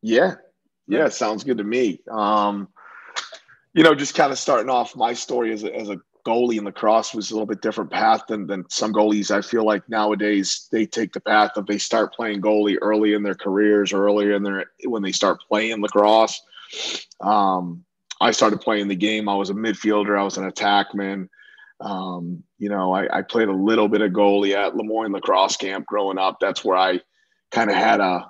Yeah. Yeah. Yeah. Sounds good to me. Just kind of starting off my story as a goalie in lacrosse was a little bit different path than some goalies. I feel like nowadays they take the path of they start playing goalie early in their careers, or earlier in their when they start playing lacrosse. I started playing the game. I was a midfielder. I was an attackman. I played a little bit of goalie at Lemoyne Lacrosse Camp growing up. That's where I kind of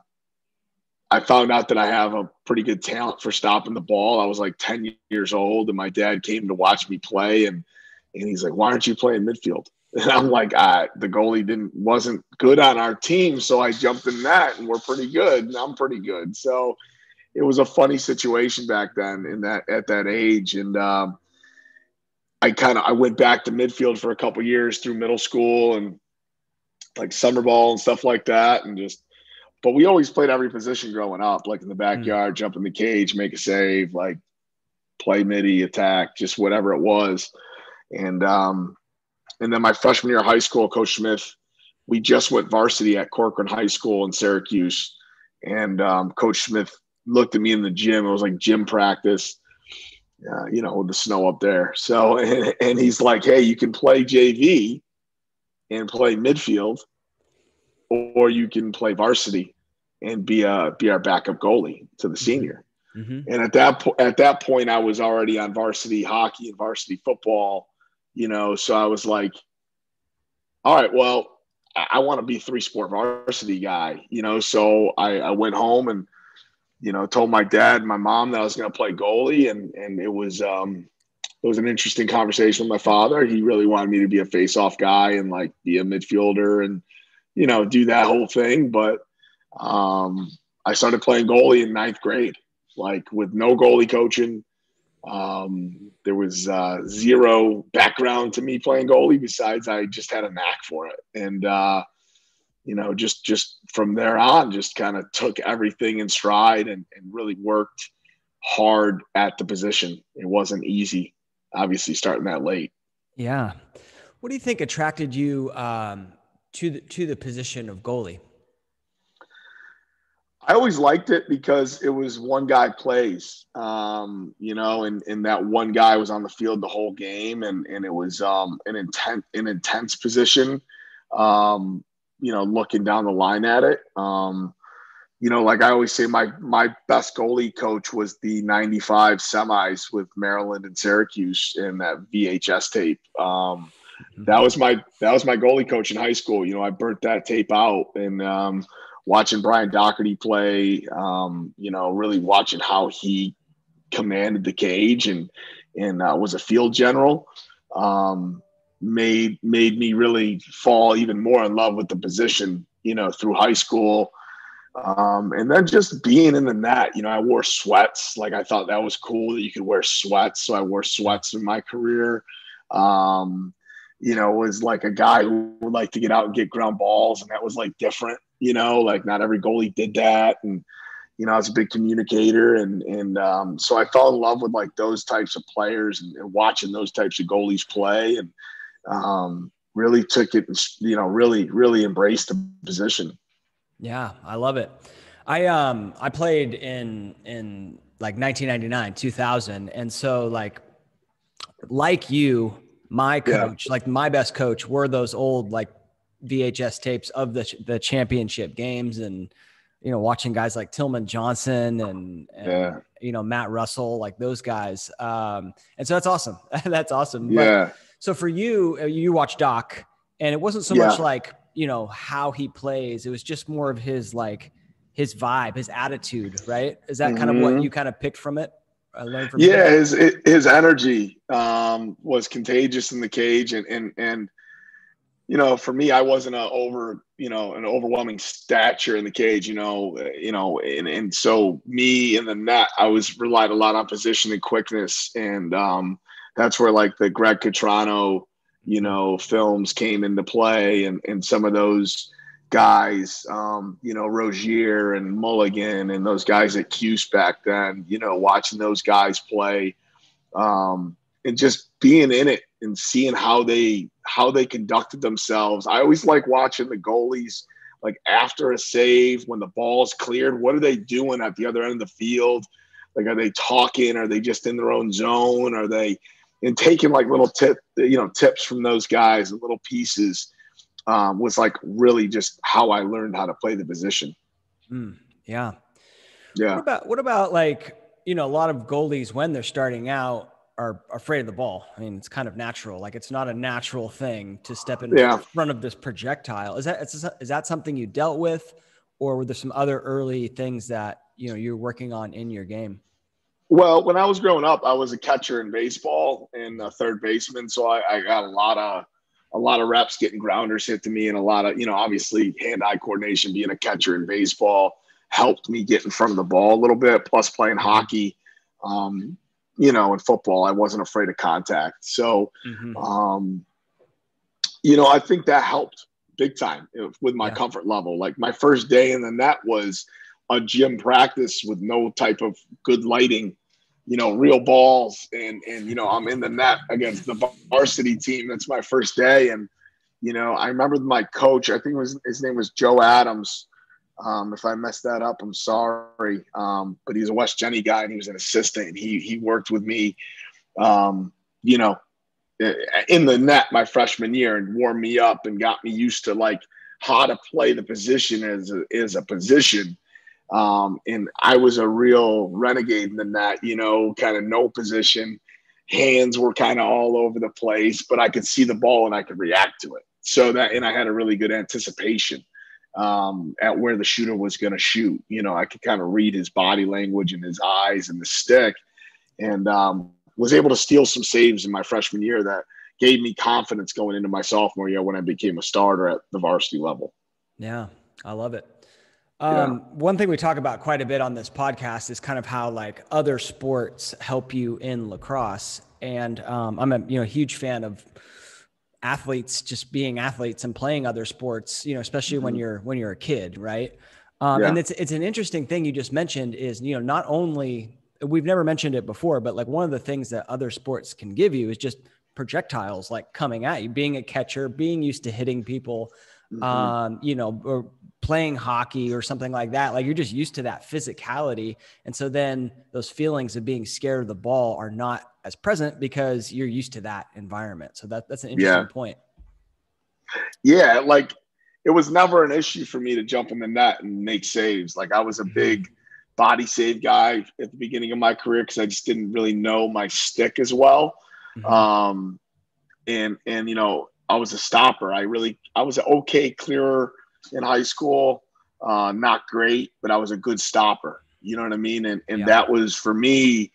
I found out that I have a pretty good talent for stopping the ball. I was like 10 years old, and my dad came to watch me play, and he's like, "Why aren't you playing midfield?" And I'm like, the goalie wasn't good on our team, so I jumped in that, and we're pretty good, and I'm pretty good. So it was a funny situation back then at that age, and I went back to midfield for a couple years through middle school and like summer ball and stuff like that, and just. But we always played every position growing up, like in the backyard, jump in the cage, make a save, like play midi, attack, just whatever it was. And then my freshman year of high school, Coach Smith, we just went varsity at Corcoran High School in Syracuse. And Coach Smith looked at me in the gym. It was like gym practice, with the snow up there. So, and he's like, "Hey, you can play JV and play midfield, or you can play varsity and be our backup goalie to the senior." Mm-hmm. And at that point, I was already on varsity hockey and varsity football, So I was like, "All right, well, I want to be 3-sport varsity guy, So I went home and told my dad and my mom that I was going to play goalie, and it was an interesting conversation with my father. He really wanted me to be a face-off guy and like be a midfielder and do that whole thing. But I started playing goalie in 9th grade, like with no goalie coaching. There was zero background to me playing goalie besides I just had a knack for it. And, just from there on, just kind of took everything in stride and really worked hard at the position. It wasn't easy, obviously, starting that late. Yeah. What do you think attracted you to the position of goalie? I always liked it because it was one guy plays, and that one guy was on the field the whole game, and it was an intense position, looking down the line at it. Like I always say, my best goalie coach was the 95 semis with Maryland and Syracuse in that VHS tape. That was my goalie coach in high school. I burnt that tape out, and watching Brian Doherty play, really watching how he commanded the cage and was a field general, made me really fall even more in love with the position, through high school. And then just being in the net, I wore sweats. Like I thought that was cool that you could wear sweats. So I wore sweats in my career. Was like a guy who would like to get out and get ground balls. And that was like different, like not every goalie did that. And, I was a big communicator. And so I fell in love with like those types of players and watching those types of goalies play and really took it, really, really embraced the position. Yeah, I love it. I played in like 1999, 2000. And so like you, my coach, like my best coach were those old like VHS tapes of the championship games and, watching guys like Tillman Johnson and Matt Russell, like those guys. And so that's awesome. That's awesome. Yeah. But so for you watch Doc and it wasn't so much like, how he plays. It was just more of his vibe, his attitude, right? Is that kind of what you kind of picked from it? Learned from him? His energy was contagious in the cage, and for me, I wasn't an overwhelming stature in the cage, and so me in the net, I was relied a lot on position and quickness, and that's where like the Greg Catrano films came into play, and some of those guys, Rozier and Mulligan and those guys at Cuse back then, watching those guys play, and just being in it and seeing how they conducted themselves. I always like watching the goalies like after a save, when the ball's cleared, what are they doing at the other end of the field? Like, are they talking? Are they just in their own zone? Are they and taking like little tips from those guys and little pieces was like really just how I learned how to play the position. Yeah. Yeah. What about like, a lot of goalies when they're starting out are afraid of the ball. I mean, it's kind of natural. Like it's not a natural thing to step in front of this projectile. Is that something you dealt with, or were there some other early things that, you're working on in your game? Well, when I was growing up, I was a catcher in baseball and a third baseman. So I got a lot of reps getting grounders hit to me, and a lot of, obviously hand-eye coordination. Being a catcher in baseball helped me get in front of the ball a little bit, plus playing hockey. In football, I wasn't afraid of contact. So, I think that helped big time with my comfort level. Like my first day in the net was a gym practice with no type of good lighting, real balls. And I'm in the net against the varsity team. That's my first day. And, I remember my coach, I think his name was Joe Adams. If I messed that up, I'm sorry. But he's a West Jenny guy, and he was an assistant, and he worked with me, in the net my freshman year, and warmed me up and got me used to like how to play the position as a position. And I was a real renegade in the net, kind of no position. Hands were kind of all over the place, but I could see the ball and I could react to it. And I had a really good anticipation at where the shooter was going to shoot. I could kind of read his body language and his eyes and the stick, and was able to steal some saves in my freshman year that gave me confidence going into my sophomore year when I became a starter at the varsity level. Yeah, I love it. One thing we talk about quite a bit on this podcast is kind of how like other sports help you in lacrosse. And I'm a huge fan of athletes just being athletes and playing other sports, especially when you're a kid, right? And it's an interesting thing you just mentioned is, not only, we've never mentioned it before, but like one of the things that other sports can give you is just projectiles like coming at you, being a catcher, being used to hitting people, or playing hockey or something like that. Like you're just used to that physicality. And so then those feelings of being scared of the ball are not as present because you're used to that environment. So that's an interesting point. Yeah. Like it was never an issue for me to jump in the net and make saves. Like I was a big body save guy at the beginning of my career, because I just didn't really know my stick as well. And I was a stopper. I was an okay clearer in high school, not great, but I was a good stopper. You know what I mean? And that was for me,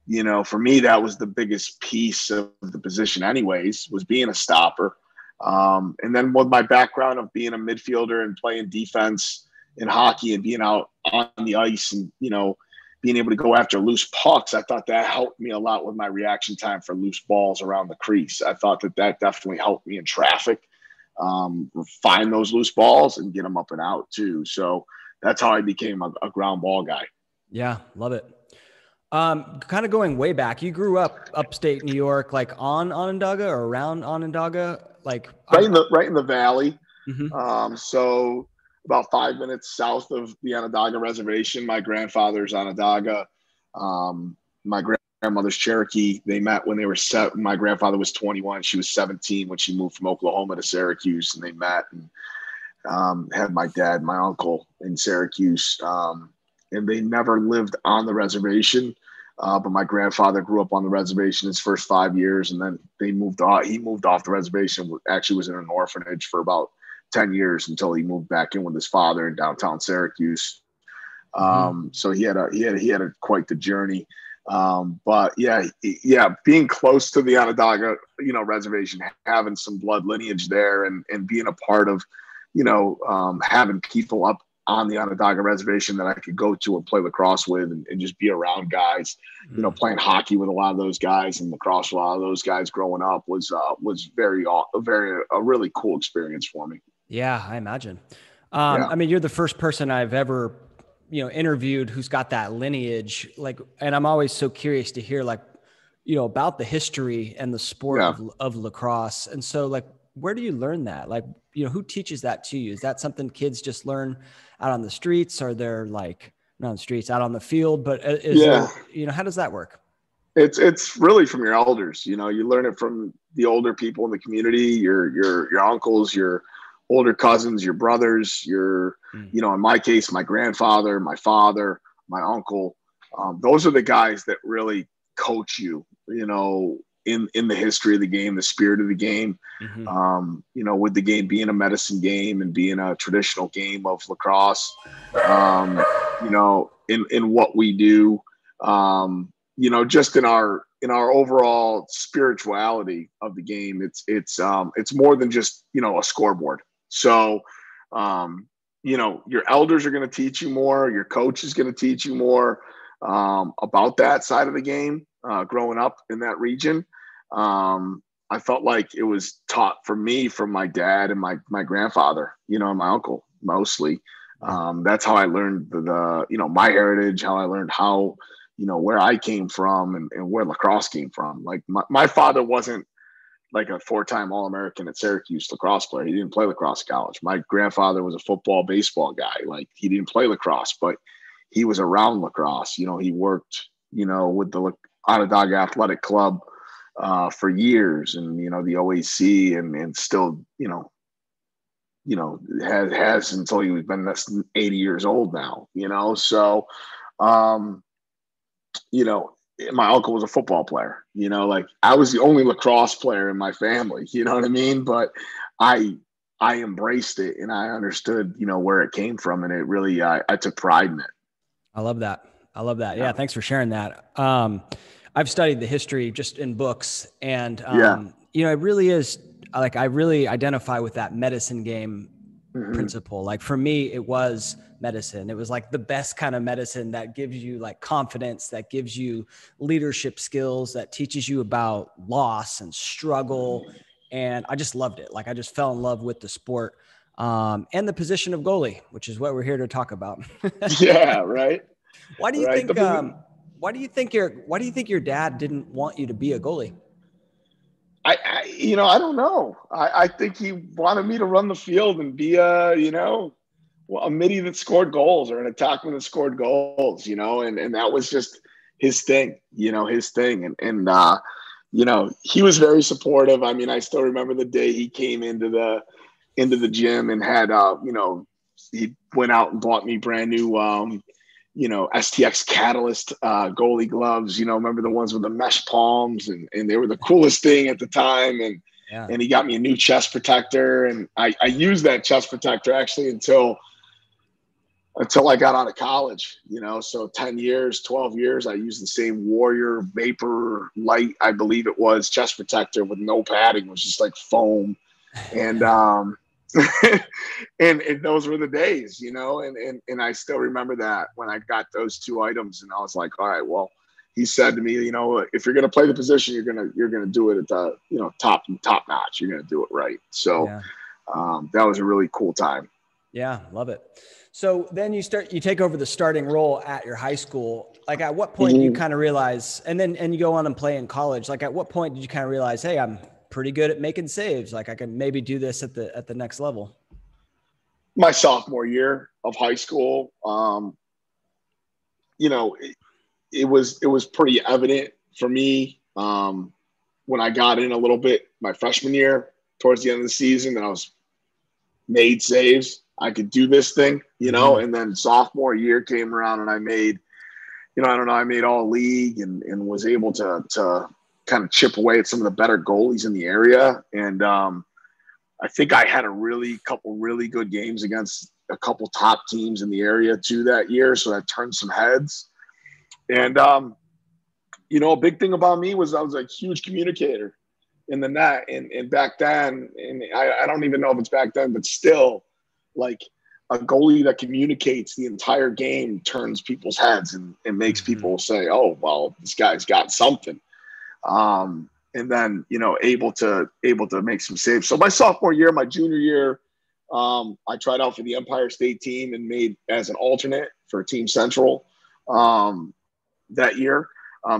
that was the biggest piece of the position anyways, was being a stopper. And then with my background of being a midfielder and playing defense in hockey and being out on the ice and, being able to go after loose pucks, I thought that helped me a lot with my reaction time for loose balls around the crease. I thought that definitely helped me in traffic, find those loose balls and get them up and out too. So that's how I became a ground ball guy. Yeah. Love it. Kind of going way back, you grew up upstate New York, like on Onondaga or around Onondaga, like right in the valley. So about 5 minutes south of the Onondaga Reservation. My grandfather's Onondaga. My grandmother's Cherokee. They met when they were my grandfather was 21. She was 17 when she moved from Oklahoma to Syracuse, and they met and had my dad, my uncle in Syracuse. And they never lived on the reservation. But my grandfather grew up on the reservation his first 5 years, and then they moved off. He moved off the reservation, actually was in an orphanage for about 10 years until he moved back in with his father in downtown Syracuse. So he had quite the journey. But being close to the Onondaga, reservation, having some blood lineage there, and being a part of, having people up on the Onondaga Reservation that I could go to and play lacrosse with and just be around guys, playing hockey with a lot of those guys and lacrosse with a lot of those guys growing up was a really cool experience for me. Yeah, I imagine. I mean, you're the first person I've ever, interviewed who's got that lineage, and I'm always so curious to hear about the history and the sport of lacrosse. And so where do you learn that? Like, who teaches that to you? Is that something kids just learn out on the streets? Or they're like, not on the streets, out on the field, but is there, how does that work? It's really from your elders. You learn it from the older people in the community, your uncles, your older cousins, your brothers, in my case, my grandfather, my father, my uncle. Those are the guys that really coach you, in the history of the game, the spirit of the game, with the game being a medicine game and being a traditional game of lacrosse, in what we do, just in our overall spirituality of the game. It's more than just, a scoreboard. So, your elders are going to teach you more. Your coach is going to teach you more about that side of the game. Growing up in that region, I felt like it was taught for me from my dad and my grandfather, and my uncle mostly. That's how I learned my heritage, how I learned how, where I came from and where lacrosse came from. Like my father wasn't like a 4-time All-American at Syracuse lacrosse player. He didn't play lacrosse at college. My grandfather was a football, baseball guy. Like he didn't play lacrosse, but he was around lacrosse. He worked, with the Onondaga Athletic Club for years, and, the OAC and still, has until he's been 80 years old now, so, my uncle was a football player, like I was the only lacrosse player in my family, you know what I mean? But I embraced it and I understood, where it came from. And it really, I took pride in it. I love that. Yeah. Thanks for sharing that. I've studied the history just in books, and, it really is like, I really identify with that medicine game principle. Like for me, it was medicine. It was like the best kind of medicine that gives you like confidence, that gives you leadership skills, that teaches you about loss and struggle. And I just loved it. Like I just fell in love with the sport, and the position of goalie, which is what we're here to talk about. Yeah. Right. Why do you think, why do you think your dad didn't want you to be a goalie? I don't know. I think he wanted me to run the field and be a midi that scored goals or an attackman that scored goals, and that was just his thing, And he was very supportive. I mean, I still remember the day he came into the gym and had, he went out and bought me brand new, STX Catalyst goalie gloves, remember the ones with the mesh palms, and they were the coolest thing at the time. And he got me a new chest protector, and I used that chest protector actually until I got out of college, so 10 years, 12 years, I used the same Warrior Vapor Light, I believe it was, chest protector with no padding. It was just like foam. And, and those were the days, and I still remember that when I got those two items, and I was like, all right, well, he said to me, if you're going to play the position, you're going to do it at the, top notch. You're going to do it right. So that was a really cool time. Yeah. Love it. So then you take over the starting role at your high school. Like at what point do you kind of realize, and you go on and play in college, like at what point did you kind of realize, hey, I'm pretty good at making saves. Like I can maybe do this at the next level? My sophomore year of high school, it was pretty evident for me when I got in a little bit my freshman year towards the end of the season that I was made saves. I could do this thing, and then sophomore year came around and I made, I made all league and was able to kind of chip away at some of the better goalies in the area. And I think I had a couple really good games against a couple top teams in the area too that year. So that turned some heads. And, a big thing about me was I was a huge communicator in the net. And back then, and I don't even know if it's back then, but still, like a goalie that communicates the entire game turns people's heads and makes people say, oh, well, this guy's got something. And then, able to make some saves. So my sophomore year, my junior year, I tried out for the Empire State team and made as an alternate for Team Central that year.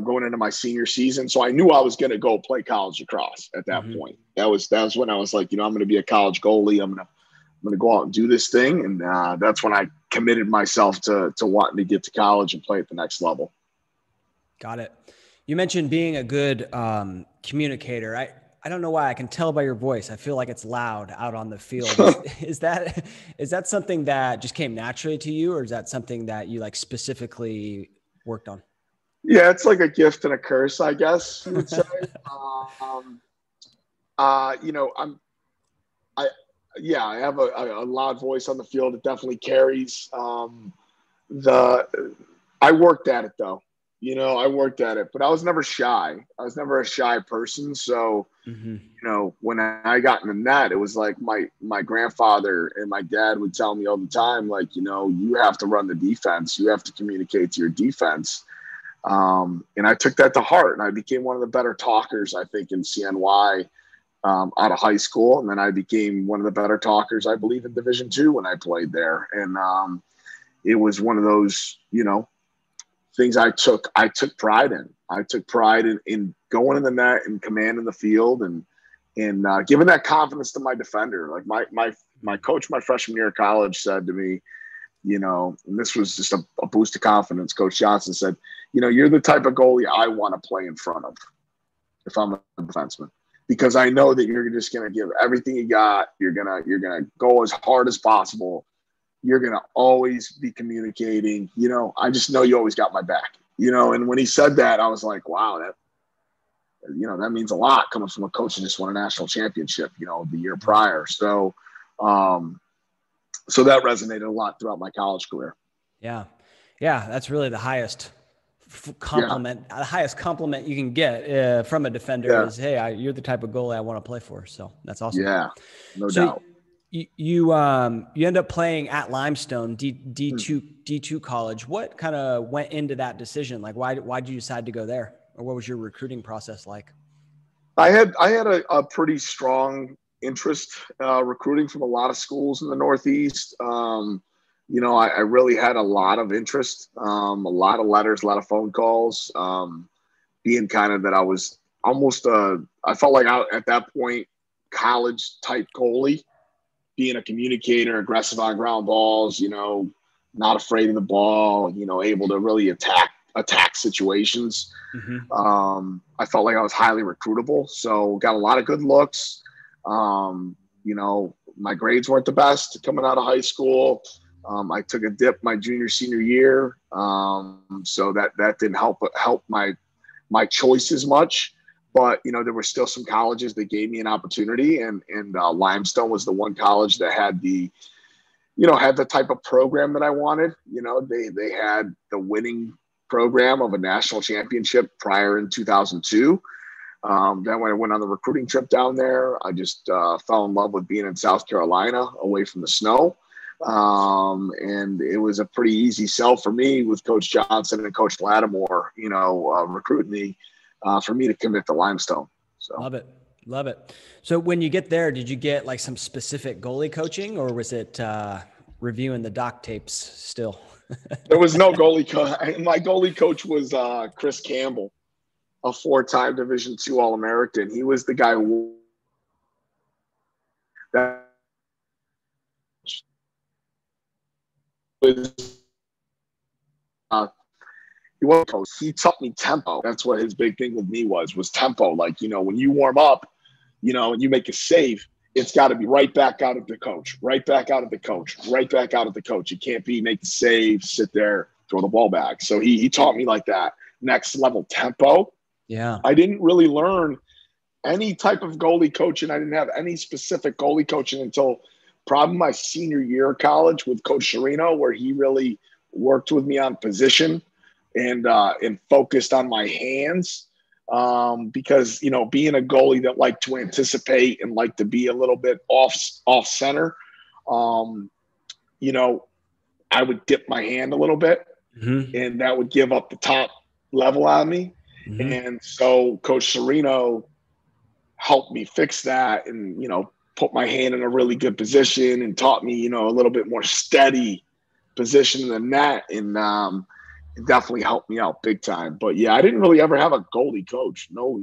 going into my senior season. So I knew I was going to go play college lacrosse at that point. That was when I was like, I'm going to be a college goalie. I'm going to go out and do this thing. And that's when I committed myself to wanting to get to college and play at the next level. Got it. You mentioned being a good communicator. I don't know why. I can tell by your voice. I feel like it's loud out on the field. Is that something that just came naturally to you, or is that something that you like specifically worked on? Yeah, it's like a gift and a curse, I guess you would say. I have a loud voice on the field. It definitely carries. I worked at it though. I worked at it, but I was never shy. I was never a shy person. So, when I got in the net, it was like my grandfather and my dad would tell me all the time, like, you have to run the defense. You have to communicate to your defense. And I took that to heart, and I became one of the better talkers, I think, in CNY out of high school. And then I became one of the better talkers, I believe, in Division II when I played there. And it was one of those, things I took pride in. I took pride in going in the net and commanding the field and giving that confidence to my defender. Like my coach, my freshman year of college, said to me, and this was just a boost of confidence. Coach Johnson said, you're the type of goalie I want to play in front of if I'm a defenseman, because I know that you're just going to give everything you got. You're going to go as hard as possible. You're going to always be communicating. I just know you always got my back, and when he said that, I was like, wow, that means a lot coming from a coach who just won a national championship, the year prior. So that resonated a lot throughout my college career. Yeah. Yeah. That's really the highest compliment. The highest compliment you can get from a defender is, hey, you're the type of goalie I want to play for. So that's awesome. Yeah, no doubt. You end up playing at Limestone D2 college. What kind of went into that decision? Like, why did you decide to go there, or what was your recruiting process like? I had a pretty strong interest recruiting from a lot of schools in the Northeast. I really had a lot of interest, a lot of letters, a lot of phone calls, being kind of that I was almost I felt like at that point, college type goalie, being a communicator, aggressive on ground balls, not afraid of the ball, able to really attack situations. I felt like I was highly recruitable, so got a lot of good looks. My grades weren't the best coming out of high school. I took a dip my junior, senior year. So that didn't help my choices much, but there were still some colleges that gave me an opportunity, and Limestone was the one college that had had the type of program that I wanted. They had the winning program of a national championship prior in 2002. Then when I went on the recruiting trip down there, I just fell in love with being in South Carolina away from the snow. And it was a pretty easy sell for me with Coach Johnson and Coach Lattimore, recruiting me for me to commit to Limestone. So Love it. So when you get there, did you get like some specific goalie coaching, or was it reviewing the doc tapes still? There was no goalie coach. My goalie coach was Chris Campbell, a 4-time Division II All-American. He was the guy who he taught me tempo. That's what his big thing with me was tempo. Like, when you warm up, and you make a save, it's got to be right back out of the coach, right back out of the coach, right back out of the coach. It can't be make the save, sit there, throw the ball back. So he taught me like that next level tempo. Yeah. I didn't really learn any type of goalie coaching. I didn't have any specific goalie coaching until probably my senior year of college with Coach Serino, where he really worked with me on position and focused on my hands. Because, being a goalie that liked to anticipate and liked to be a little bit off center, I would dip my hand a little bit, and that would give up the top level on me. And so Coach Serino helped me fix that and, put my hand in a really good position and taught me, a little bit more steady position than that. And, definitely helped me out big time. But yeah, I didn't really ever have a goalie coach. No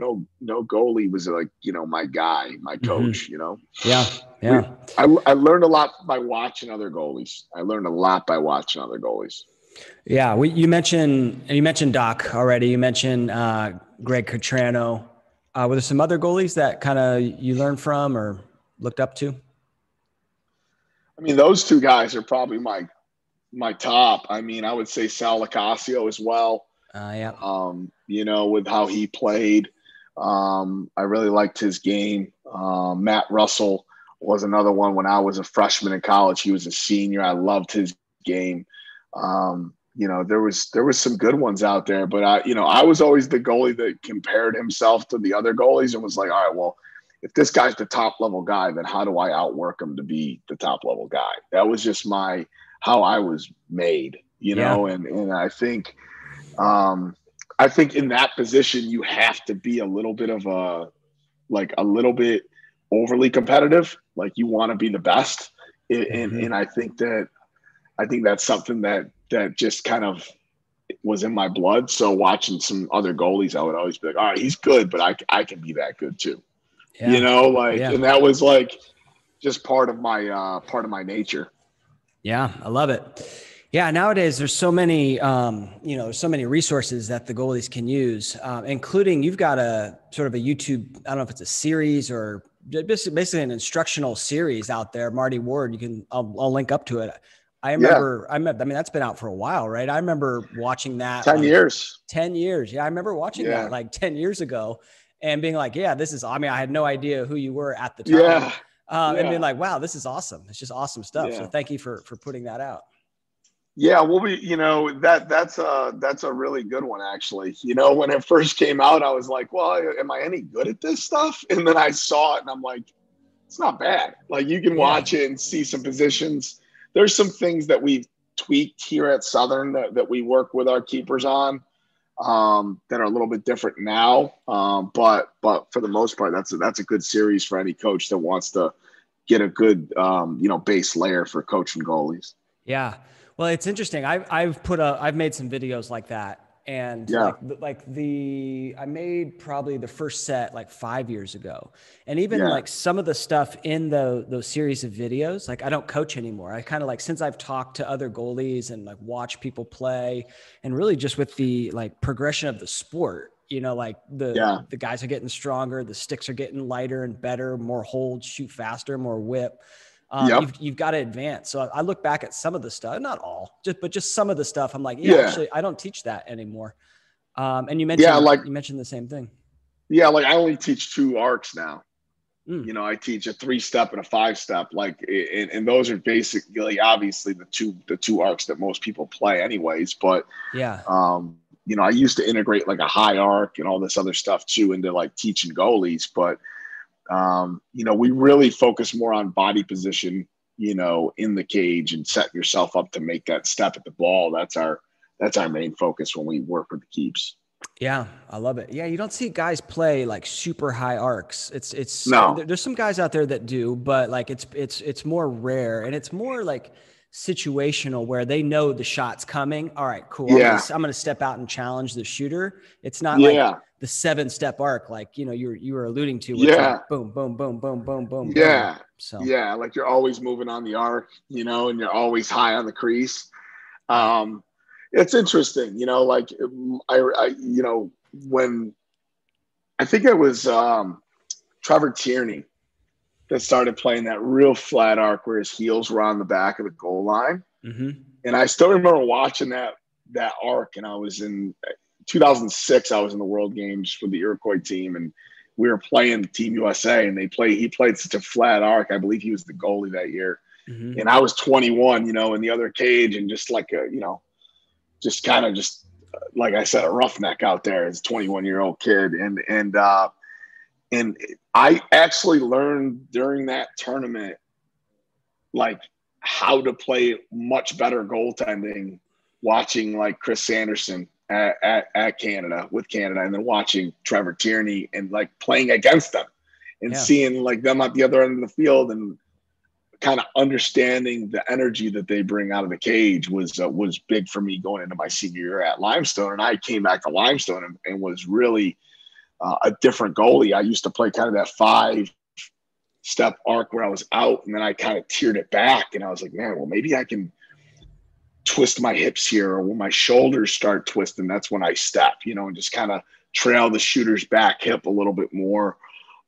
goalie was like, my guy, my coach, Yeah. Yeah. I learned a lot by watching other goalies. Yeah. You mentioned Doc already. You mentioned Greg Cotrano. Were there some other goalies that kind of you learned from or looked up to? I mean, those two guys are probably my top. I mean, I would say Sal Licasio as well. Yeah. With how he played. I really liked his game. Matt Russell was another one when I was a freshman in college. He was a senior. I loved his game. There was some good ones out there, but I was always the goalie that compared himself to the other goalies and was like, all right, well, if this guy's the top level guy, then how do I outwork him to be the top level guy? That was just how I was made, and I think in that position, you have to be a little bit of a little bit overly competitive. Like you want to be the best. And I think that's something that just kind of was in my blood. So watching some other goalies, I would always be like, all right, he's good, but I can be that good too. Yeah. And that was like just part of my nature. Yeah, I love it. Yeah, nowadays there's so many, so many resources that the goalies can use, including you've got a sort of a YouTube, I don't know if it's a series or basically an instructional series out there, Marty Ward. I'll link up to it. I mean, that's been out for a while, right? I remember watching that 10 years. 10 years. Yeah, I remember watching that like 10 years ago and being like, yeah, I had no idea who you were at the time. Yeah. And being like, wow, this is awesome. It's just awesome stuff. Yeah. So thank you for putting that out. Yeah, well, that's a really good one, actually. When it first came out, I was like, well, am I any good at this stuff? And then I saw it and I'm like, it's not bad. Like you can watch it and see some positions. There's some things that we've tweaked here at Southern that we work with our keepers on that are a little bit different now. But for the most part, that's a good series for any coach that wants to get a good, base layer for coaching goalies. Yeah. Well, it's interesting. I've made some videos like that. And I made probably the first set like 5 years ago. And even like some of the stuff in those series of videos, like I don't coach anymore. I kind of since I've talked to other goalies and like watch people play and really just with the like progression of the sport, the guys are getting stronger, the sticks are getting lighter and better, more hold, shoot faster, more whip. You've got to advance. So I look back at some of the stuff, not all, but just some of the stuff. I'm like, actually, I don't teach that anymore. And you mentioned the same thing. Yeah, like I only teach 2 arcs now. I teach a 3-step and a 5-step. And those are basically obviously the two arcs that most people play, anyways. But I used to integrate like a high arc and all this other stuff too into like teaching goalies, but. We really focus more on body position, in the cage and setting yourself up to make that step at the ball. That's our main focus when we work with the keeps. Yeah, I love it. Yeah, you don't see guys play like super high arcs. There's some guys out there that do, but like it's more rare and it's more like situational where they know the shot's coming. All right, cool. Yeah. I'm going to step out and challenge the shooter. It's not like the 7-step arc, like, you were alluding to. Like boom, boom, boom, boom, boom, boom. Yeah. Boom. So like you're always moving on the arc, and you're always high on the crease. It's interesting, like when I think it was Trevor Tierney that started playing that real flat arc where his heels were on the back of the goal line. Mm-hmm. And I still remember watching that arc, and I was in 2006. I was in the World Games for the Iroquois team, and we were playing Team USA, and he played such a flat arc. I believe he was the goalie that year. Mm-hmm. And I was 21, in the other cage, and just like just like I said, a roughneck out there as a 21-year-old kid. And I actually learned during that tournament, like how to play much better goaltending, watching like Chris Sanderson at Canada with Canada, and then watching Trevor Tierney and like playing against them and seeing like them at the other end of the field and kind of understanding the energy that they bring out of the cage was big for me going into my senior year at Limestone. And I came back to Limestone and was really a different goalie. I used to play kind of that 5-step arc where I was out, and then I kind of tiered it back. And I was like, man, well, maybe I can twist my hips here, or when my shoulders start twisting, that's when I step, and just kind of trail the shooter's back hip a little bit more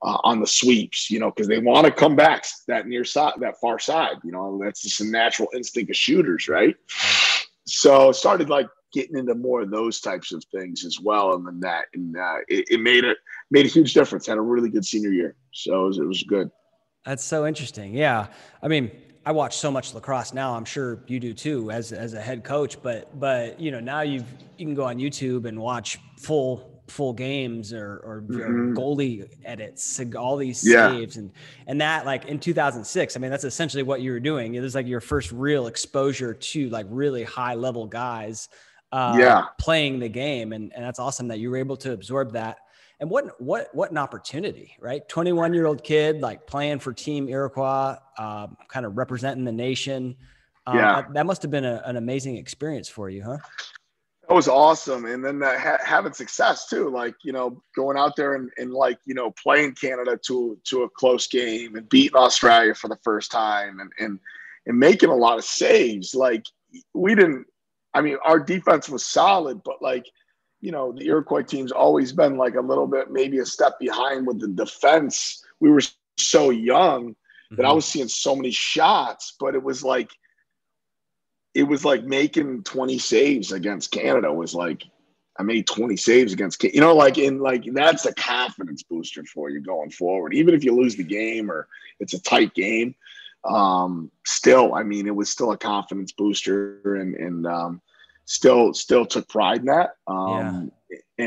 on the sweeps, because they want to come back that near side, that far side, that's just a natural instinct of shooters, right? So started like getting into more of those types of things as well. And then it made a huge difference. Had a really good senior year. So it was good. That's so interesting. Yeah. I mean, I watch so much lacrosse now. I'm sure you do too, as a head coach. But now you can go on YouTube and watch full games or goalie edits, all these saves, and that, like, in 2006. I mean, that's essentially what you were doing. It was like your first real exposure to like really high level guys playing the game, and that's awesome that you were able to absorb that. And what an opportunity, right? 21-year-old kid, like, playing for Team Iroquois, kind of representing the nation. That must have been an amazing experience for you, huh? That was awesome. And then having success too, like, going out there and like, playing Canada to a close game and beating Australia for the first time and making a lot of saves. Like, our defense was solid, but like, the Iroquois team's always been like a little bit, maybe a step behind with the defense. We were so young that I was seeing so many shots, but it was like making 20 saves against Canada was like, I made 20 saves against Canada, that's a confidence booster for you going forward. Even if you lose the game or it's a tight game, still, I mean, it was still a confidence booster and still took pride in that.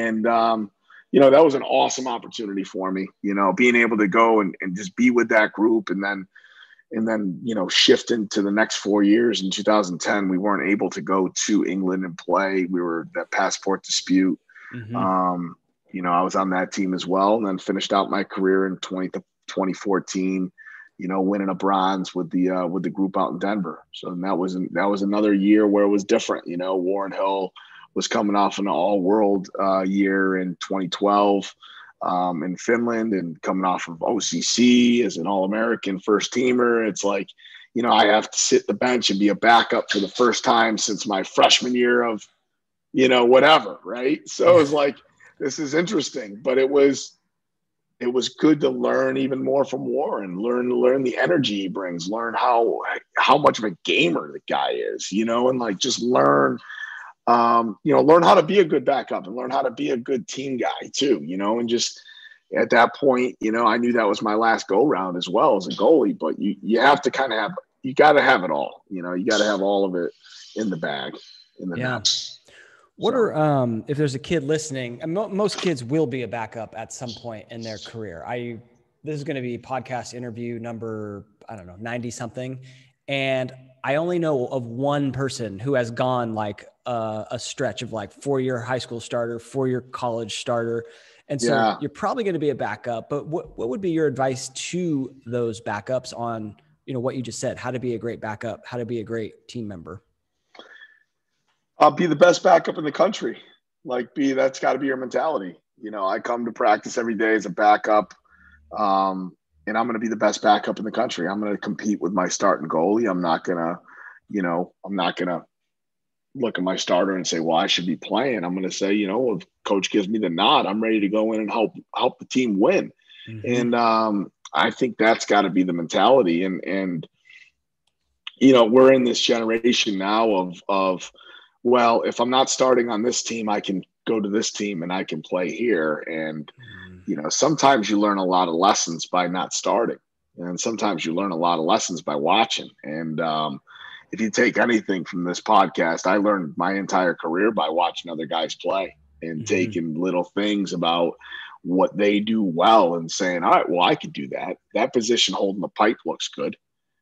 That was an awesome opportunity for me, being able to go and just be with that group. And then, shift into the next 4 years. In 2010, we weren't able to go to England and play. We were that passport dispute. I was on that team as well, and then finished out my career in 2014, winning a bronze with the group out in Denver. So that was another year where it was different. Warren Hill was coming off an all-world year in 2012. In Finland, and coming off of OCC as an All-American first teamer. It's like, I have to sit the bench and be a backup for the first time since my freshman year of, whatever. Right. So it was like, this is interesting, but it was good to learn even more from Warren, learn the energy he brings, learn how much of a gamer the guy is, and like, just learn how to be a good backup and learn how to be a good team guy too, and just at that point, I knew that was my last go round as well as a goalie, but you have to kind of you got to have it all, you got to have all of it in the bag, in the net. What are, if there's a kid listening, and most kids will be a backup at some point in their career. This is going to be podcast interview number, 90 something. And I only know of one person who has gone like a stretch of like 4-year high school starter, 4-year college starter. And so you're probably going to be a backup, but what would be your advice to those backups on, what you just said, how to be a great backup, how to be a great team member? Be the best backup in the country. That's gotta be your mentality. I come to practice every day as a backup. And I'm going to be the best backup in the country. I'm going to compete with my starting goalie. I'm not going to, look at my starter and say, well, I should be playing. I'm going to say, if coach gives me the nod, I'm ready to go in and help the team win. And I think that's got to be the mentality. And we're in this generation now of, well, if I'm not starting on this team, I can go to this team and I can play here. And, sometimes you learn a lot of lessons by not starting. And sometimes you learn a lot of lessons by watching. And if you take anything from this podcast, I learned my entire career by watching other guys play and taking little things about what they do well and saying, all right, well, I could do that. That position holding the pipe looks good.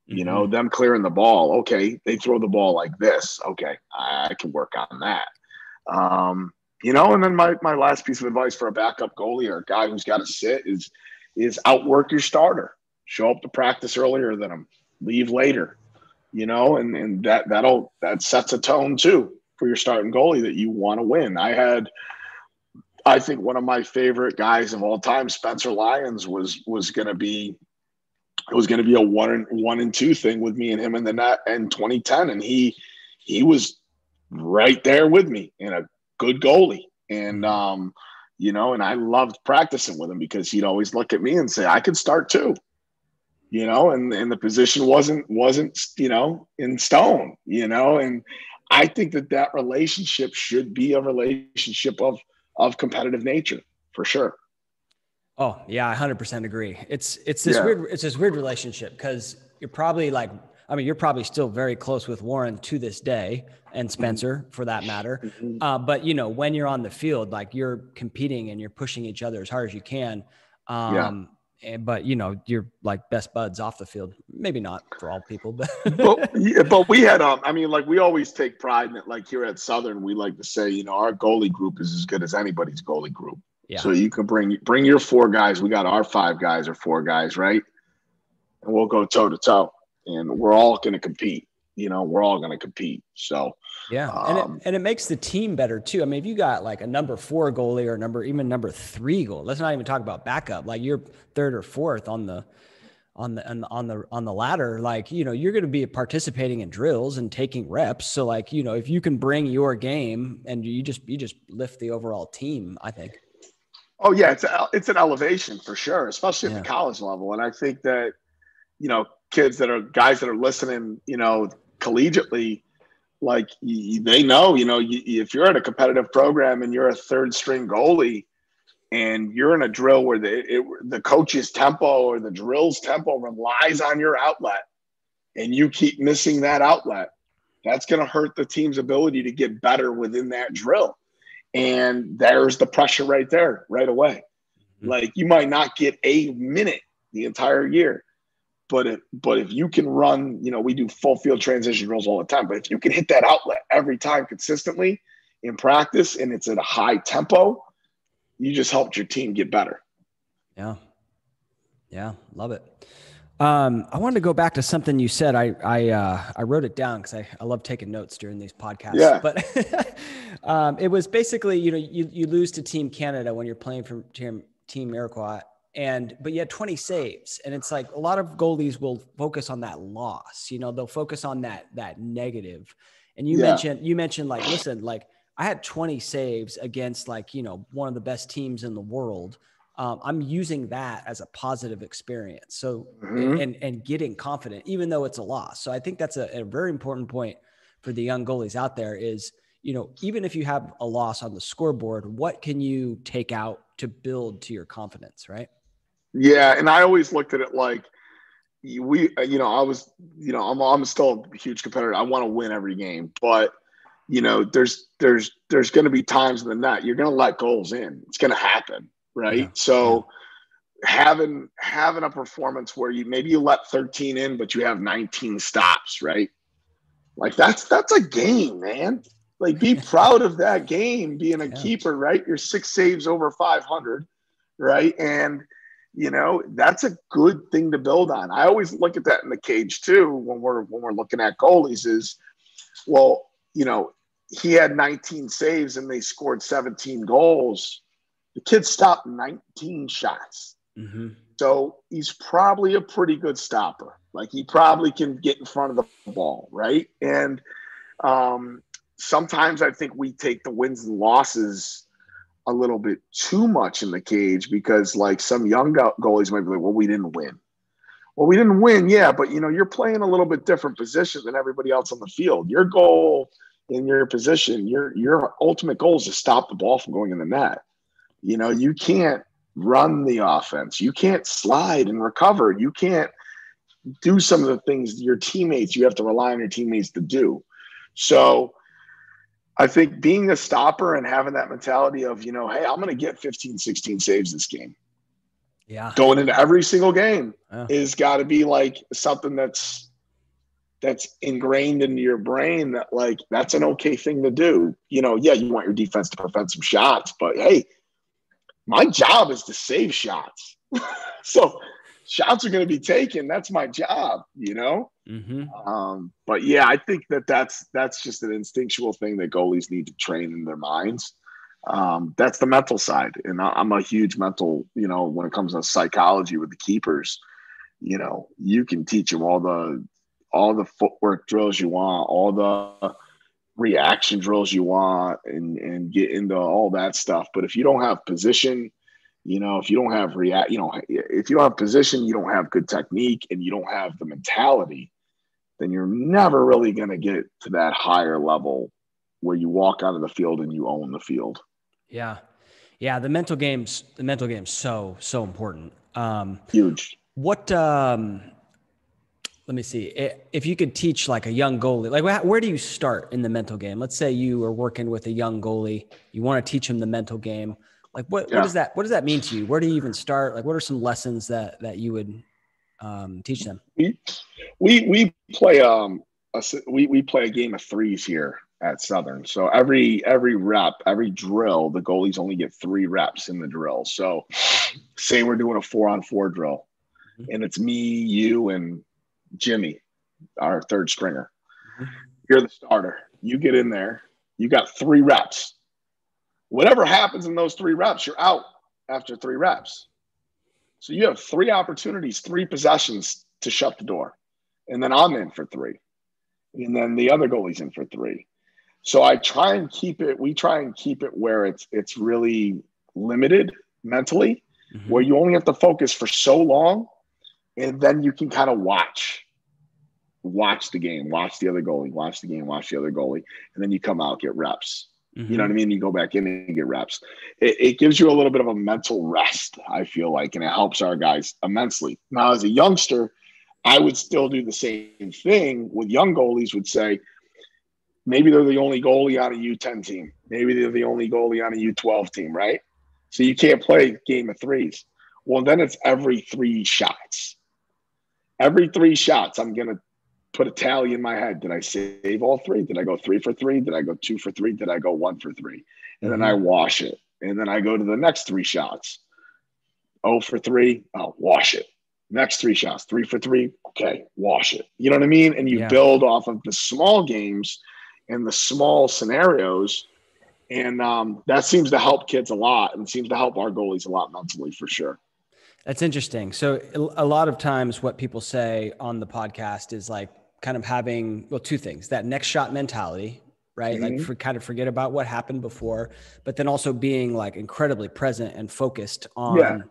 Them clearing the ball. Okay. They throw the ball like this. Okay. I can work on that. And then my last piece of advice for a backup goalie or a guy who's got to sit is outwork your starter. Show up to practice earlier than him. leave later, and that sets a tone too for your starting goalie that you want to win. I think one of my favorite guys of all time, Spencer Lyons, was going to be a 1-2 thing with me and him in the net in 2010. And he was right there with me and a good goalie. And, and I loved practicing with him because he'd always look at me and say, I could start too, and the position wasn't, in stone, and I think that relationship should be a relationship of competitive nature for sure. Oh yeah, I 100% agree. It's this weird relationship because you're probably you're probably still very close with Warren to this day, and Spencer for that matter. But when you're on the field, like you're competing and you're pushing each other as hard as you can. But you're like best buds off the field. Maybe not for all people, but but we had we always take pride in it. Like here at Southern, we like to say, our goalie group is as good as anybody's goalie group. Yeah. So you can bring your 4 guys. We got our 5 guys or 4 guys, right? And we'll go toe to toe, and we're all going to compete. We're all going to compete. So yeah, and it makes the team better too. I mean, if you got like a number 4 goalie or number 3 goalie, let's not even talk about backup. Like you're 3rd or 4th on the ladder. Like you're going to be participating in drills and taking reps. So like if you can bring your game and you just lift the overall team, I think. Oh yeah, it's an elevation for sure, especially at the college level. And I think that guys that are listening, collegiately, like they know, if you're at a competitive program and you're a 3rd string goalie and you're in a drill where the coach's tempo or the drill's tempo relies on your outlet and you keep missing that outlet, that's going to hurt the team's ability to get better within that drill. And there's the pressure right there, right away. Like you might not get a minute the entire year, but if you can run, we do full field transition drills all the time. But if you can hit that outlet every time consistently in practice and it's at a high tempo, you just helped your team get better. Yeah, love it. I wanted to go back to something you said. I wrote it down because I love taking notes during these podcasts. Yeah. But it was basically, you lose to Team Canada when you're playing for Team Iroquois, but you had 20 saves, and it's like a lot of goalies will focus on that loss. They'll focus on that negative. And you mentioned like, listen, like I had 20 saves against one of the best teams in the world. I'm using that as a positive experience. So, and getting confident, even though it's a loss. So I think that's a very important point for the young goalies out there is, even if you have a loss on the scoreboard, what can you take out to build to your confidence? Right. Yeah. And I always looked at it like I'm still a huge competitor. I want to win every game, but there's going to be times in the net, you're going to let goals in. It's going to happen. Right. Yeah. So having a performance where you let 13 in, but you have 19 stops, right? Like that's a game, man. Like be proud of that game, being a keeper, right? You're 6 saves over 500, right? And, that's a good thing to build on. I always look at that in the cage too, when we're looking at goalies is, well, he had 19 saves and they scored 17 goals. The kid stopped 19 shots. So he's probably a pretty good stopper. Like he probably can get in front of the ball, right? And sometimes I think we take the wins and losses a little bit too much in the cage because like some young goalies might be like, well, we didn't win. Well, we didn't win, yeah, but you're playing a little bit different position than everybody else on the field. Your goal in your position, your ultimate goal is to stop the ball from going in the net. You can't run the offense. You can't slide and recover. You can't do some of the things you have to rely on your teammates to do. So I think being a stopper and having that mentality of, hey, I'm going to get 15, 16 saves this game. Yeah. Going into every single game is got to be like something that's ingrained into your brain that like, that's an okay thing to do. You want your defense to prevent some shots, but hey, my job is to save shots. So shots are going to be taken. That's my job, But yeah, I think that's just an instinctual thing that goalies need to train in their minds. That's the mental side. And I'm a huge mental, when it comes to psychology with the keepers, you can teach them all the footwork drills you want, all the reaction drills you want, and get into all that stuff. But if you don't have position, if you don't have if you don't have position, you don't have good technique, and you don't have the mentality, then you're never really going to get to that higher level where you walk out of the field and you own the field. Yeah. Yeah. The mental game's so important. Huge. What, let me see. If you could teach like a young goalie, like where do you start in the mental game? Let's say you are working with a young goalie. You want to teach him the mental game. Like what does that mean to you? Where do you even start? Like, what are some lessons that you would teach them? We play we play a game of threes here at Southern. So every rep, every drill, the goalies only get 3 reps in the drill. So say we're doing a 4-on-4 drill, and it's me, you, and Jimmy, our third stringer. You're the starter. You get in there. You got 3 reps. Whatever happens in those 3 reps, you're out after 3 reps. So you have 3 opportunities, 3 possessions to shut the door. And then I'm in for 3. And then the other goalie's in for 3. So we try and keep it where it's really limited mentally, where you only have to focus for so long, and then you can kind of watch the game, watch the other goalie, watch the game, watch the other goalie, and then you come out, get reps. You know what I mean? You go back in and get reps. It gives you a little bit of a mental rest, I feel like, and it helps our guys immensely. Now, as a youngster, I would still do the same thing with young goalies. Would say, maybe they're the only goalie on a U10 team. Maybe they're the only goalie on a U12 team, right? So you can't play game of threes. Well, then it's every 3 shots. Every 3 shots, I'm going to put a tally in my head. Did I save all 3? Did I go 3 for 3? Did I go 2 for 3? Did I go 1 for 3? And then I wash it. And then I go to the next 3 shots. 0 for 3, I'll wash it. Next 3 shots, 3 for 3, okay, wash it. You know what I mean? And you build off of the small games and the small scenarios. And that seems to help kids a lot, and seems to help our goalies a lot mentally, for sure. That's interesting. So a lot of times what people say on the podcast is like kind of having, 2 things, that next shot mentality, right? Like forget about what happened before, but then also being like incredibly present and focused on,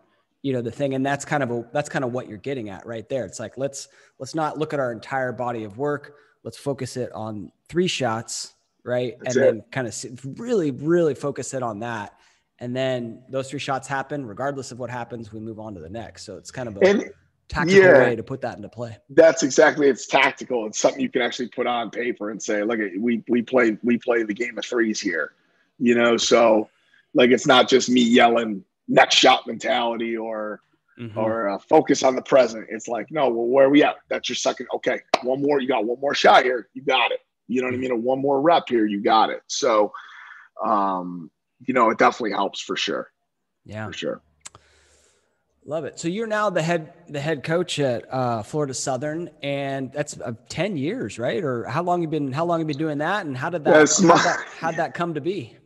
the thing. And that's kind of what you're getting at right there. It's like, let's not look at our entire body of work. Let's focus it on 3 shots, right? That's then kind of really, really focus it on that. And then those 3 shots happen, regardless of what happens, we move on to the next. So it's kind of a tactical way to put that into play. That's exactly, it's tactical. It's something you can actually put on paper and say, look, we play the game of threes here, so like, it's not just me yelling next shot mentality or focus on the present. It's like, no, well, where are we at? That's your second. Okay. One more, you got 1 more shot here. You got it. You know what I mean? 1 more rep here. You got it. So, it definitely helps for sure. Yeah, for sure. Love it. So you're now the head coach at Florida Southern, and that's 10 years, right? Or how long have you been doing that? And how'd that come to be?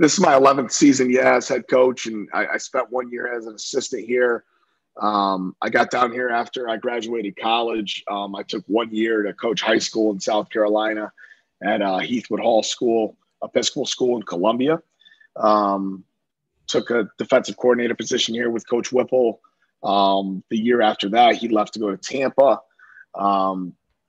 This is my 11th season, as head coach. And I spent 1 year as an assistant here. I got down here after I graduated college. I took 1 year to coach high school in South Carolina at Heathwood Hall School, Episcopal School in Columbia. Took a defensive coordinator position here with Coach Whipple. The year after that, he left to go to Tampa.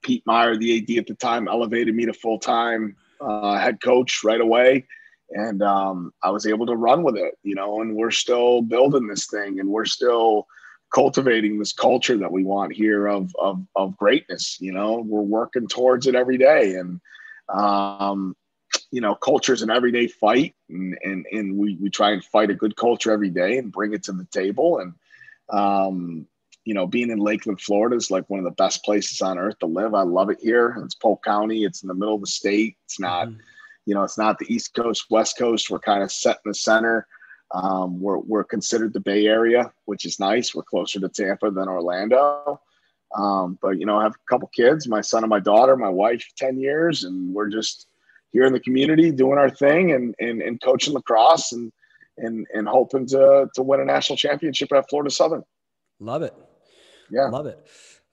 Pete Meyer, the AD at the time, elevated me to full-time head coach right away. And I was able to run with it, and we're still building this thing, and we're still cultivating this culture that we want here of greatness. We're working towards it every day. And, culture is an everyday fight, and we try and fight a good culture every day and bring it to the table. And, being in Lakeland, Florida is like one of the best places on earth to live. I love it here. It's Polk County. It's in the middle of the state. It's not, it's not the East Coast, West Coast. We're kind of set in the center. We're considered the Bay Area, which is nice. We're closer to Tampa than Orlando. But, I have a couple kids, my son and my daughter, my wife, 10 years, and we're just here in the community doing our thing and coaching lacrosse and hoping to win a national championship at Florida Southern. Love it. Yeah. Love it.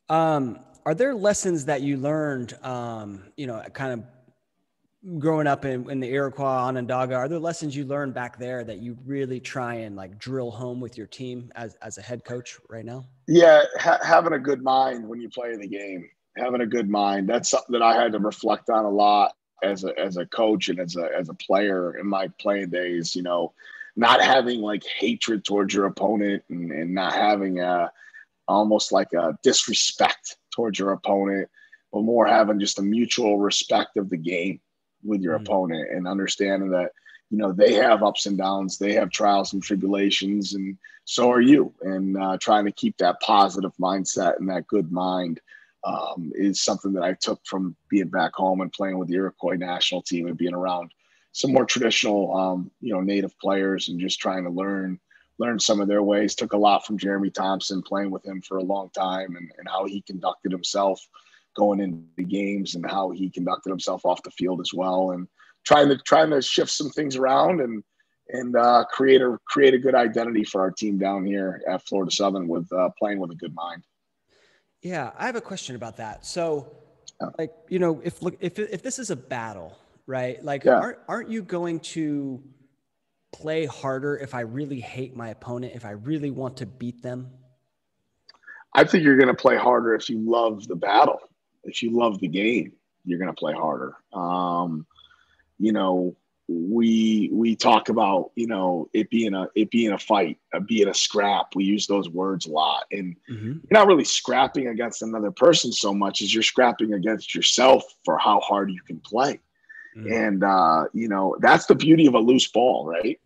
Are there lessons that you learned, kind of growing up in the Iroquois Onondaga? Are there lessons you learned back there that you really try and like drill home with your team as a head coach right now? Yeah. Having a good mind when you play the game, having a good mind. That's something that I had to reflect on a lot as a coach and as a player in my playing days, not having like hatred towards your opponent and not having almost like a disrespect towards your opponent, but more having just a mutual respect of the game with your opponent and understanding that, they have ups and downs, they have trials and tribulations, and so are you. And trying to keep that positive mindset and that good mind is something that I took from being back home and playing with the Iroquois national team and being around some more traditional, native players and just trying to learn some of their ways. Took a lot from Jeremy Thompson, playing with him for a long time and how he conducted himself going into the games and how he conducted himself off the field as well. And trying to shift some things around and create a good identity for our team down here at Florida Southern with playing with a good mind. Yeah, I have a question about that. So, if this is a battle, right? Like, aren't you going to play harder if I really hate my opponent, if I really want to beat them? I think you're going to play harder if you love the battle. If you love the game, you're going to play harder. We talk about, it being a fight, being a scrap. We use those words a lot. And you're not really scrapping against another person so much as you're scrapping against yourself for how hard you can play. And, that's the beauty of a loose ball, right?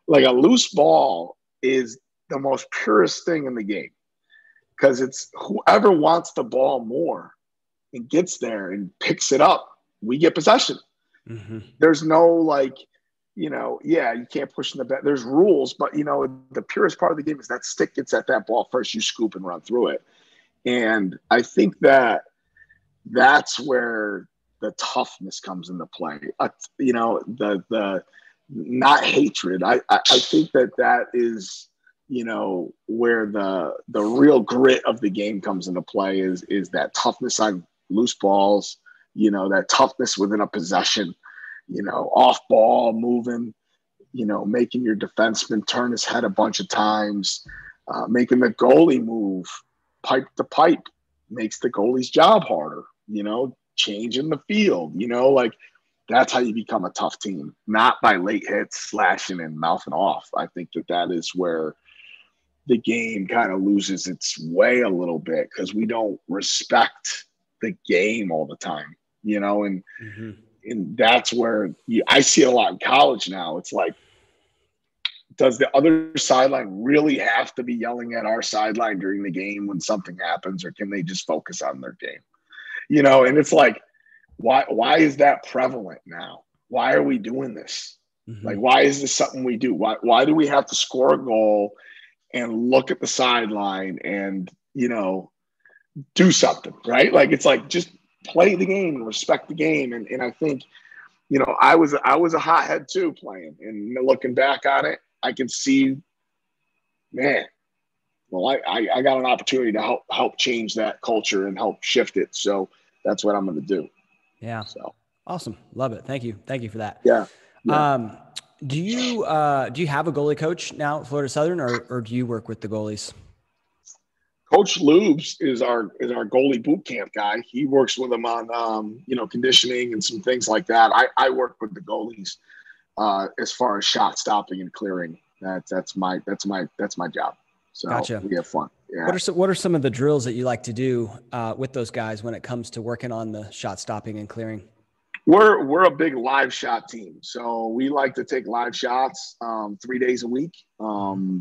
Like a loose ball is the most purest thing in the game because it's whoever wants the ball more and gets there and picks it up, we get possession. There's no you can't push in the back. There's rules, but the purest part of the game is that stick gets at that ball first, you scoop and run through it. And I think that's where the toughness comes into play. The not hatred. I think that is, where the real grit of the game comes into play is that toughness on loose balls, that toughness within a possession, off ball, moving, making your defenseman turn his head a bunch of times, making the goalie move pipe to pipe makes the goalie's job harder, changing the field, that's how you become a tough team, not by late hits, slashing and mouthing off. I think that is where the game kind of loses its way a little bit because we don't respect the game all the time, and that's where I see a lot in college now. It's like, does the other sideline really have to be yelling at our sideline during the game when something happens, or can they just focus on their game? And it's like, why is that prevalent now? Why are we doing this? Like, why is this something we do? Why do we have to score a goal and look at the sideline and, do something, right? Like, it's like, just play the game and respect the game. And I think, I was a hothead too playing, and looking back on it, I can see, man, well, I got an opportunity to help change that culture and help shift it. So that's what I'm going to do. Yeah. So awesome. Love it. Thank you. Thank you for that. Yeah. Do you have a goalie coach now at Florida Southern, or do you work with the goalies? Coach Lubes is our goalie boot camp guy. He works with them on, conditioning and some things like that. I work with the goalies as far as shot stopping and clearing. That's my job. So Gotcha. We have fun. Yeah. What are some of the drills that you like to do with those guys when it comes to working on the shot stopping and clearing? We're a big live shot team. So we like to take live shots 3 days a week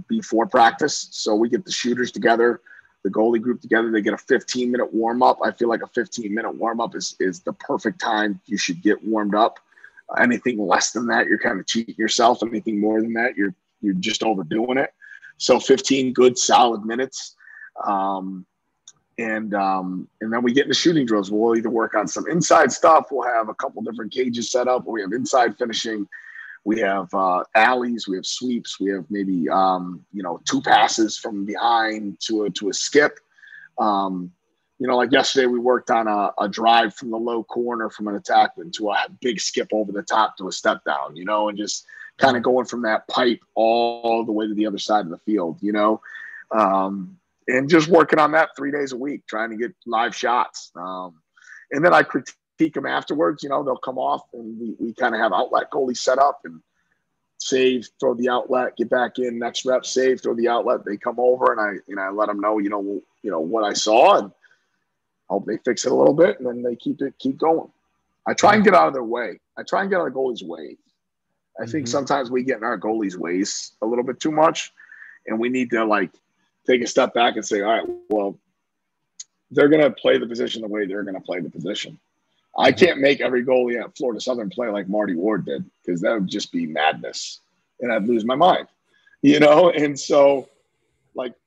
before practice. So we get the shooters together, the goalie group together. They get a 15-minute warm-up. I feel like a 15-minute warm-up is the perfect time you should get warmed up. Anything less than that, you're kind of cheating yourself. Anything more than that, you're you're just overdoing it. So 15 good solid minutes. And then we get into shooting drills. We'll either work on some inside stuff. We'll have a couple different cages set up. We have inside finishing. We have alleys. We have sweeps. We have maybe 2 passes from behind to a skip. Like yesterday, we worked on a drive from the low corner from an attackman to a big skip over the top to a step down. And just kind of going from that pipe all the way to the other side of the field. And just working on that 3 days a week, trying to get live shots. And then I critique them afterwards. They'll come off, and we kind of have outlet goalies set up and save, throw the outlet, get back in, next rep, save, throw the outlet. They come over, and I let them know, what I saw, and hope they fix it a little bit, and then they keep going. I try and get out of their way. I try and get out of goalies' way. I think sometimes we get in our goalies' ways a little bit too much, and we need to take a step back and say, all right, well, they're going to play the position the way they're going to play the position. I can't make every goalie at Florida Southern play like Marty Ward did, because that would just be madness, and I'd lose my mind, And so,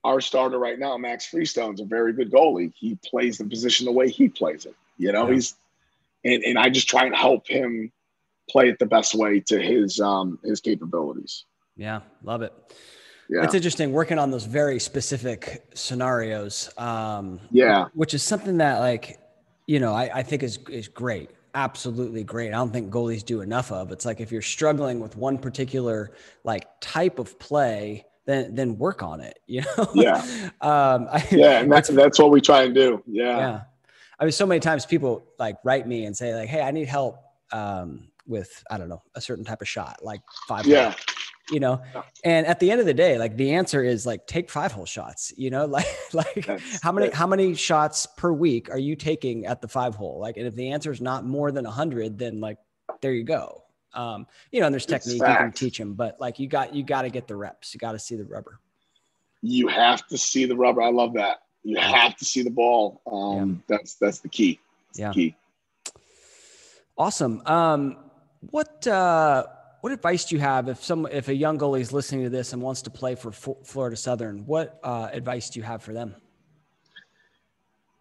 our starter right now, Max Freestone's a very good goalie. He plays the position the way he plays it. He's and I just try and help him play it the best way to his capabilities. Yeah, love it. Yeah. It's interesting working on those very specific scenarios. Which is something that I think is great. Absolutely great. I don't think goalies do enough of. It's if you're struggling with one particular type of play, then work on it, Yeah. And that's what we try and do. Yeah. Yeah. I mean, so many times people write me and say hey, I need help with, I don't know, a certain type of shot, 5 Yeah. And at the end of the day, the answer is take 5-hole shots, how many shots per week are you taking at the 5-hole? And if the answer is not more than 100, then there you go. And there's technique you can teach them, but you got to get the reps. You got to see the rubber. You have to see the rubber. I love that. You have to see the ball. That's the key. That's the key. Awesome. What advice do you have if a young goalie is listening to this and wants to play for Florida Southern? What advice do you have for them?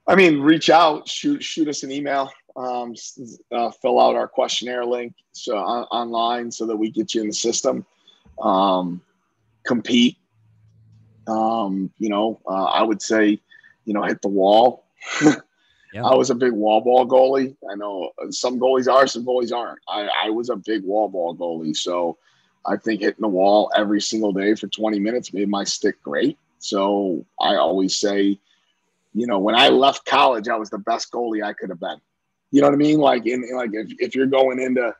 I mean, reach out, shoot us an email, fill out our questionnaire link online so that we get you in the system. Compete. I would say, hit the wall. I was a big wall ball goalie. I know some goalies are, some goalies aren't. I was a big wall ball goalie. So I think hitting the wall every single day for 20 minutes made my stick great. So I always say, when I left college, I was the best goalie I could have been. You know what I mean? If you're going into,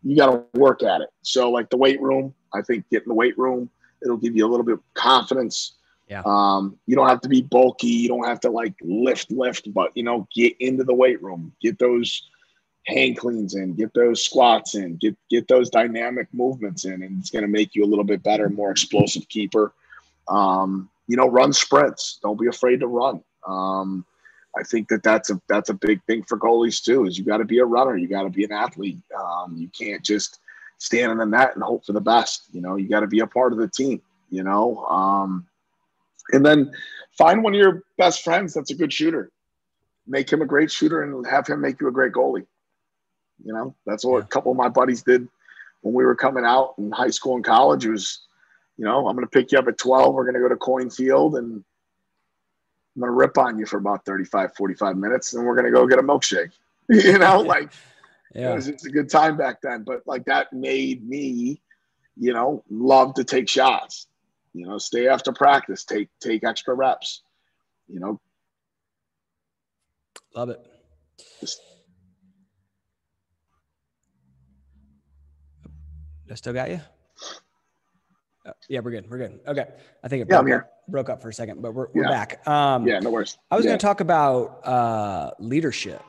you got to work at it. So the weight room, I think get in the weight room, it'll give you a little bit of confidence. Yeah. You don't have to be bulky. You don't have to lift, but get into the weight room, get those hang cleans in, get those squats in, get those dynamic movements in, and it's going to make you a little bit better, more explosive keeper. Run sprints. Don't be afraid to run. I think that's a big thing for goalies too, is you got to be a runner. You got to be an athlete. You can't just stand in the net and hope for the best. You got to be a part of the team, and then find one of your best friends that's a good shooter. Make him a great shooter and have him make you a great goalie. That's what a couple of my buddies did when we were coming out in high school and college. It was, I'm going to pick you up at 12. We're going to go to Coyne Field, and I'm going to rip on you for about 35, 45 minutes, and we're going to go get a milkshake. It's a good time back then. But that made me, love to take shots. Stay after practice, take extra reps, Love it. I still got you? Yeah, we're good. We're good. Okay. I think it broke up for a second, but we're back. No worries. I was going to talk about leadership.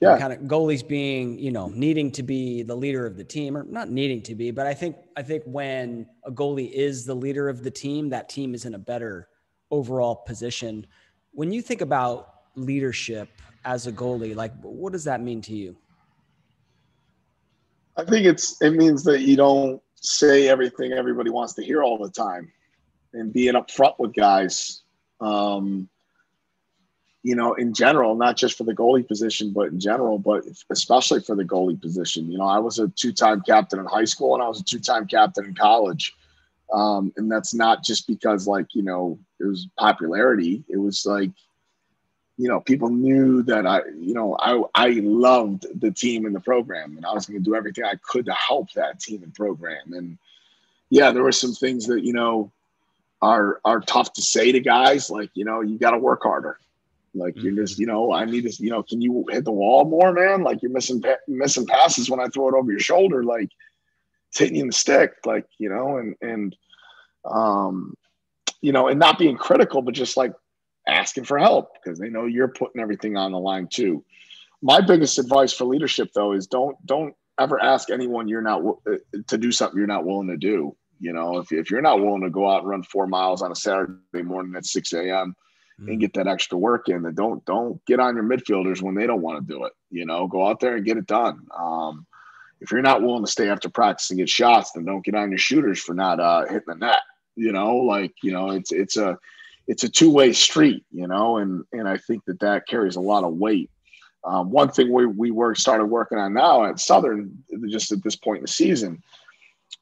Yeah. Kind of goalies being, needing to be the leader of the team, or not needing to be, but I think when a goalie is the leader of the team, that team is in a better overall position. When you think about leadership as a goalie, what does that mean to you? I think it means that you don't say everything everybody wants to hear all the time and being upfront with guys. In general, not just for the goalie position, but in general, but especially for the goalie position. I was a 2-time captain in high school and I was a 2-time captain in college. And that's not just because it was popularity. It was people knew that I loved the team and the program, and I was going to do everything I could to help that team and program. And yeah, there were some things that, are tough to say to guys. You got to work harder. You're just, I need to, can you hit the wall more, man? You're missing passes when I throw it over your shoulder. It's hitting you in the stick, and not being critical, but just asking for help because they know you're putting everything on the line too. My biggest advice for leadership though is don't ever ask anyone to do something you're not willing to do. If you're not willing to go out and run 4 miles on a Saturday morning at 6 a.m. and get that extra work in, then don't get on your midfielders when they don't want to do it. Go out there and get it done. If you're not willing to stay after practice and get shots, then don't get on your shooters for not hitting the net. It's a two-way street, and I think that carries a lot of weight. One thing we started working on now at Southern, just at this point in the season,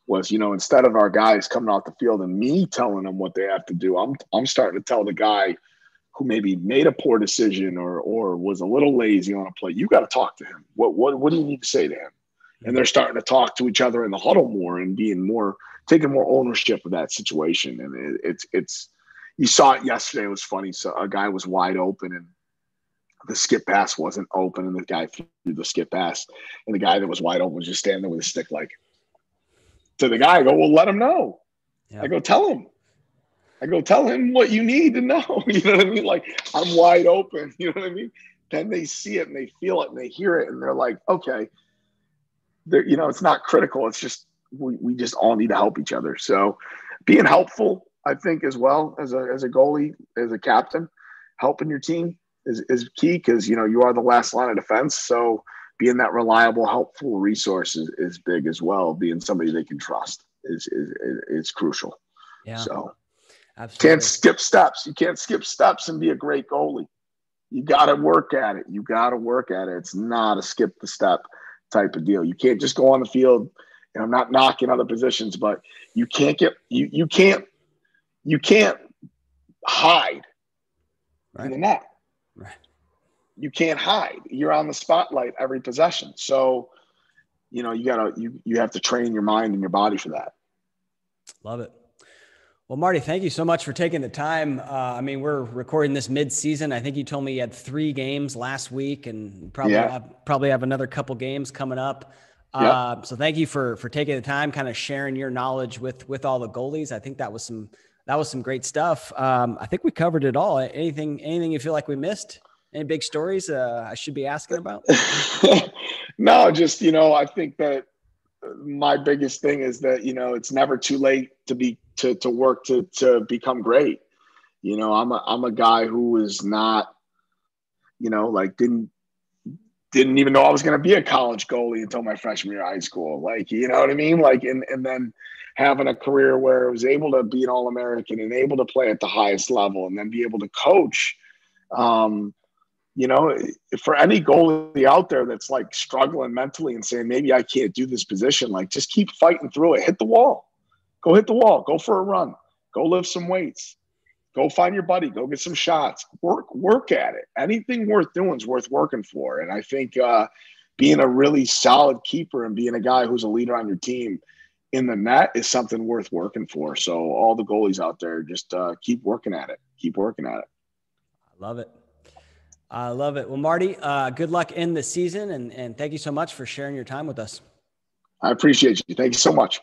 was, instead of our guys coming off the field and me telling them what they have to do, I'm starting to tell the guy who maybe made a poor decision or was a little lazy on a play, you got to talk to him. What do you need to say to him? And they're starting to talk to each other in the huddle more and taking more ownership of that situation. And it's you saw it yesterday. It was funny. So a guy was wide open and the skip pass wasn't open, and the guy threw the skip pass, and the guy that was wide open was just standing there with a stick to the guy. I go, well, let him know. Yeah. I go, tell him what you need to know. You know what I mean? I'm wide open. You know what I mean? Then they see it and they feel it and they hear it and they're like, okay, it's not critical. It's just, we just all need to help each other. So being helpful, I think, as well as a goalie, as a captain, helping your team is key because, you are the last line of defense. So being that reliable, helpful resource is big as well. Being somebody they can trust is crucial. Yeah. So absolutely. Can't skip steps. You can't skip steps and be a great goalie. You got to work at it. It's not a skip the step type of deal. You can't just go on the field. I'm not knocking other positions, but you can't hide in the net. Right. You can't hide. You're on the spotlight every possession. So, you have to train your mind and your body for that. Love it. Well, Marty, thank you so much for taking the time. We're recording this mid-season. I think you told me you had 3 games last week and probably have another couple games coming up. So thank you for taking the time, kind of sharing your knowledge with all the goalies. I think that was some great stuff. I think we covered it all. Anything you feel like we missed? Any big stories I should be asking about? No, just, I think that my biggest thing is that, it's never too late to work to become great. I'm a guy who was not, didn't even know I was going to be a college goalie until my freshman year of high school. You know what I mean? And then having a career where I was able to be an All-American and able to play at the highest level and then be able to coach. For any goalie out there that's struggling mentally and saying, maybe I can't do this position, just keep fighting through it. Hit the wall. Go hit the wall. Go for a run. Go lift some weights. Go find your buddy. Go get some shots. Work at it. Anything worth doing is worth working for. And I think being a really solid keeper and being a guy who's a leader on your team in the net is something worth working for. So all the goalies out there, just keep working at it. Keep working at it. I love it. I love it. Well, Marty, good luck in the season, and thank you so much for sharing your time with us. I appreciate you. Thank you so much.